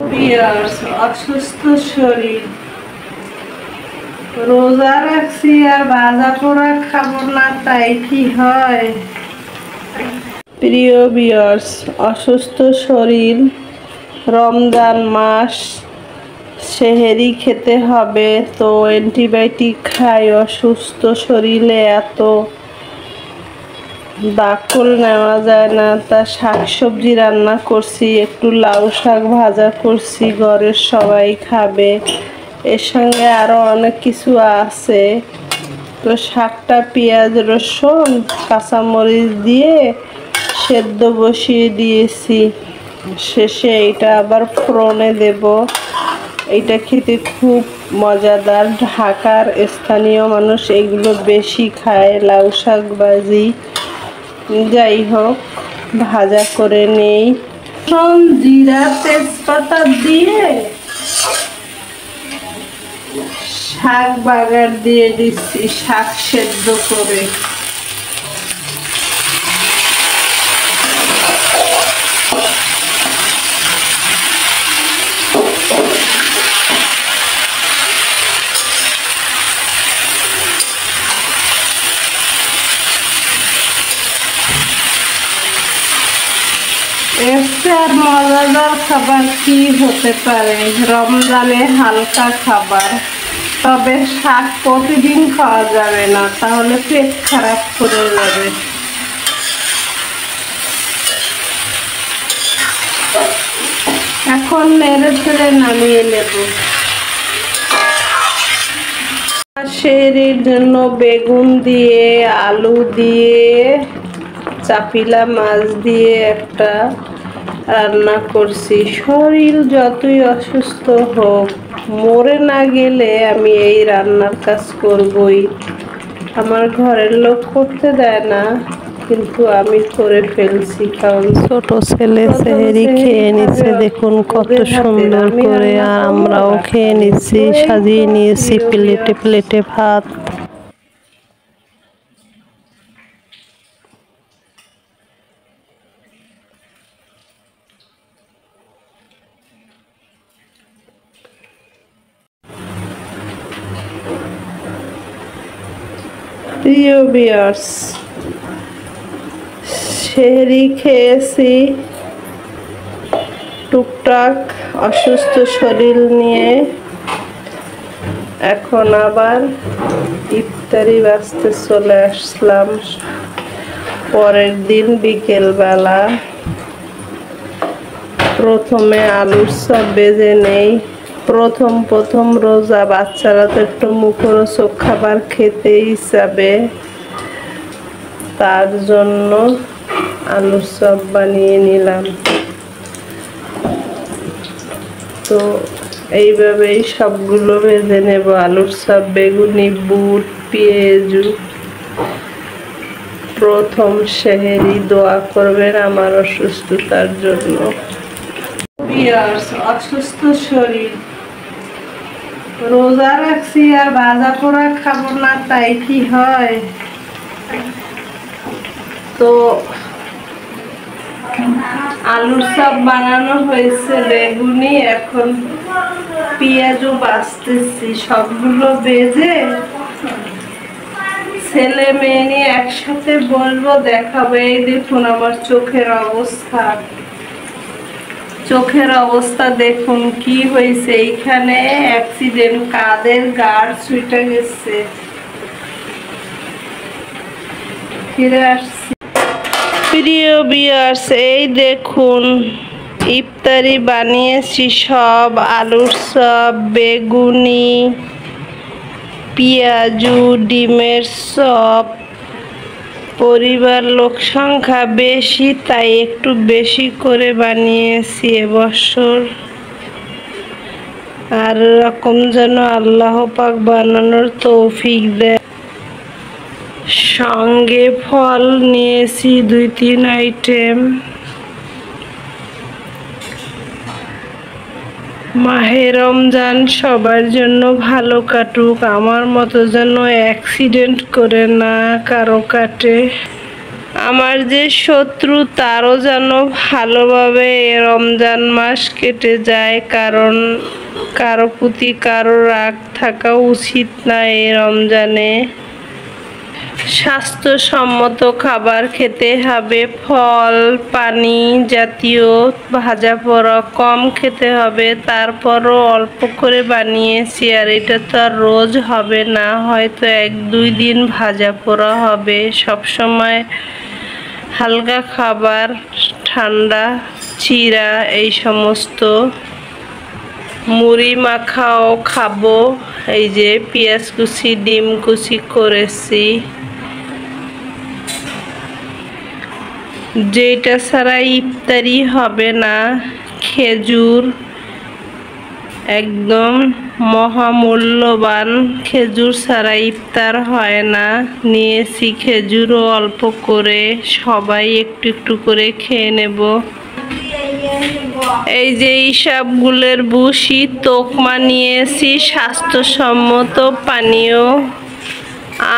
বিয়ার্স অসুস্থ শরীর, রোজা রাখছি আর ভাজা পোড়া খাবো না, তাই কি হয়? প্রিয় বিয়ার্স, অসুস্থ শরীর, রমজান মাস, সেহেরি খেতে হবে, তো অ্যান্টিবায়োটিক খাই। অসুস্থ শরীরে এত দাকল নেওয়া যায় না, তা শাকসবজি রান্না করছি, একটু লাউ শাক ভাজা করছি, ঘরের সবাই খাবে। এর সঙ্গে আরো অনেক কিছু আছে। তো শাকটা পেঁয়াজ রসুন কাঁচামরিচ দিয়ে সেদ্ধ বসিয়ে দিয়েছি, শেষে এটা আবার ফোড়নে দেব। এইটা খেতে খুব মজাদার। ঢাকার স্থানীয় মানুষ এগুলো বেশি খায়, লাউ শাক ভাজি। যাই হোক, ভাজা করে নেই। জিরা তেজপাতা দিয়ে শাক বাগার দিয়ে দিচ্ছি, শাক সেদ্ধ করে। আর মজাদার খাবার কি হতে পারে? রমজানে হালকা খাবার, তবে শাক প্রতিদিন খাওয়া যাবে না, তাহলে পেট খারাপ করে যাবে। এখন নেড়ে ছেড়ে নামিয়ে নেব। সেহরির জন্য বেগুন দিয়ে, আলু দিয়ে, চাপিলা মাছ দিয়ে একটা রান্না করছি। শরীর যতই অসুস্থ হোক, মরে না গেলে আমি এই রান্নার কাজ করবই। আমার ঘরের লোক করতে দেয় না, কিন্তু আমি করে ফেলছি, কারণ ছোট ছেলে সেহেরি খেয়ে নিচ্ছে, দেখুন কত সুন্দর করে। আর আমরাও খেয়ে নিচ্ছি, সাজিয়ে নিয়েছি প্লেটে প্লেটে ভাত। প্রিয় ভিউয়ার্স, সেহরি খেয়েছি টুকটাক অসুস্থ শরীর নিয়ে। এখন আবার ইফতারি বাজতে চলে আসলাম। পরের দিন বিকেলবেলা প্রথমে আলুর চপ ভেজে নেই। প্রথম রোজা, বাচ্চারা তো একটু মুখরোচক খাবার খেতেই চাবে, তার জন্য আলুর চপ বানিয়ে নিলাম। তো এইভাবেই সবগুলো ভেজে নেব। আলুর চপ, বেগুনি, বুট, পেঁয়াজু। প্রথম সেহেরি, দোয়া করবেন আমার অসুস্থতার জন্য। অসুস্থ শরীর, রোজা রাখছি আর ভাজা পোড়া খাবো না, তাই কি হয়? তো আলুর চপ বানানো হয়েছে, বেগুনি, এখন পেঁয়াজও বাছতেছি। সবগুলো ভেজে ছেলে মেয়ে নিয়ে একসাথে বলবো, দেখাবো। এই দেখুন আমার চোখের অবস্থা দেখুন কি হয়েছে। এইখানে অ্যাক্সিডেন্ট, কাদের গাড় ছুটে গেছে। ফিরে আসছি। প্রিয় ভিউয়ার্স, এই দেখুন ইফতারি বানিয়েছি সব। আলুর চপ, বেগুনি, পেঁয়াজু, ডিমের চপ। পরিবার লোক সংখ্যা বেশি, তাই একটু বেশি করে বানিয়েছি এবছর। আর রকম যেন আল্লাহ পাক বানানোর তৌফিক দেয়। সঙ্গে ফল নিয়েছি 2-3 আইটেম। মাহে রমজান সবার জন্য ভালো কাটুক, আমার মতো যেন অ্যাক্সিডেন্ট করে না কারো কাটে। আমার যে শত্রু তারও যেন ভালোভাবে রমজান মাস কেটে যায়, কারণ কারো প্রতি কারো রাগ থাকা উচিত না এই রমজানে। স্বাস্থ্যসম্মত খাবার খেতে হবে, ফল পানি জাতীয় ভাজা পোড়া কম খেতে হবে। তারপরও অল্প করে বানিয়েছি, আর এটা তো আর রোজ হবে না, হয়তো 1-2 দিন ভাজা পোড়া হবে। সবসময় হালকা খাবার, ঠান্ডা চিরা এই সমস্ত। মুড়ি মাখাও খাবো, এই যে পেঁয়াজ কুচি ডিম কুচি করেছি। যেটা ছাড়া ইফতারি হবে না, খেজুর একদম মহামূল্যবান, খেজুর ছাড়া ইফতার হয় না। নিয়েছি খেজুরও অল্প করে, সবাই একটু একটু করে খেয়ে নেব। এই যে ইসাবগুলের বুশি তোকমা নিয়েছি, স্বাস্থ্যসম্মত পানীয়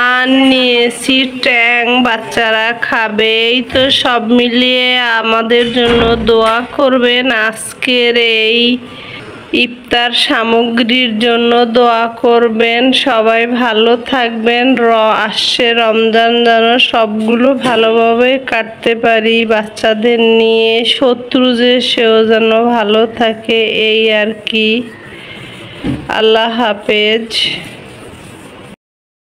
আর নিয়েছি ট্যাং, বাচ্চারা খাবে। এই তো সব মিলিয়ে আমাদের জন্য দোয়া করবেন। আজকের এই ইফতার সামগ্রীর জন্য দোয়া করবেন। সবাই ভালো থাকবেন। আসছে রমজান যেন সবগুলো ভালোভাবে কাটতে পারি বাচ্চাদের নিয়ে। শত্রু যে সেও যেন ভালো থাকে, এই আর কি। আল্লাহ হাফেজ।